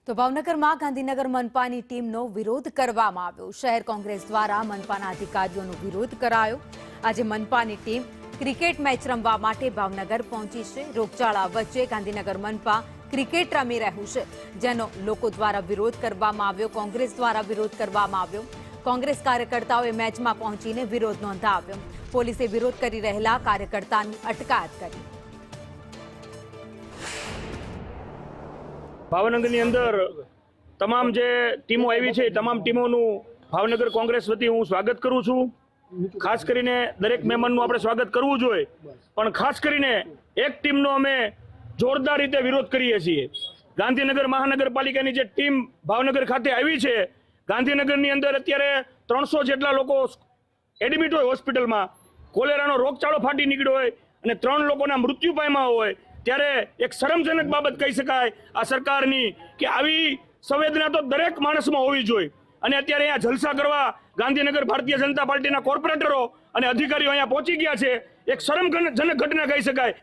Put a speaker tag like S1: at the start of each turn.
S1: તો ભાવનગરમાં ગાંધીનગર મનપાની ટીમનો વિરોધ કરવામાં આવ્યો। શહેર કોંગ્રેસ દ્વારા મનપાના અધિકારીઓનો વિરોધ કરાયો। આજે મનપાની ટીમ ક્રિકેટ મેચ રમવા માટે ભાવનગર પહોંચી છે। રોગચાળા વચ્ચે ગાંધીનગર મનપા ક્રિકેટ રમી રહ્યું છે, જેનો લોકો દ્વારા વિરોધ કરવામાં આવ્યો। કોંગ્રેસ દ્વારા વિરોધ કરવામાં આવ્યો। કોંગ્રેસ કાર્યકર્તાઓએ મેચમાં પહોંચીને વિરોધ નોંધાવ્યો। પોલીસે વિરોધ કરી રહેલા કાર્યકર્તાની અટકાયત કરી।
S2: ભાવનગરની અંદર તમામ જે ટીમો આવી છે તમામ ટીમોનું ભાવનગર કોંગ્રેસ વતી હું સ્વાગત કરું છું। ખાસ કરીને દરેક મહેમાનનું આપણે સ્વાગત કરવું જોઈએ, પણ ખાસ કરીને એક ટીમનો અમે જોરદાર રીતે વિરોધ કરીએ છીએ। ગાંધીનગર મહાનગરપાલિકાની જે ટીમ ભાવનગર ખાતે આવી છે, ગાંધીનગરની અંદર અત્યારે 300 જેટલા લોકો એડમિટ હોય હોસ્પિટલમાં, કોલેરાનો રોગચાળો ફાટી નીકળ્યો હોય અને 3 લોકોના મૃત્યુ પામ્યા હોય, ત્યારે એક શરમજનક બાબત કહી શકાય આ સરકારની કે આવી સંવેદના તો દરેક માણસમાં હોવી જોઈએ। અને અત્યારે અહીંયા જલસા કરવા ગાંધીનગર ભારતીય જનતા પાર્ટીના કોર્પોરેટરો અને અધિકારીઓ અહીંયા પહોંચી ગયા છે, એક શરમજનક ઘટના કહી શકાય।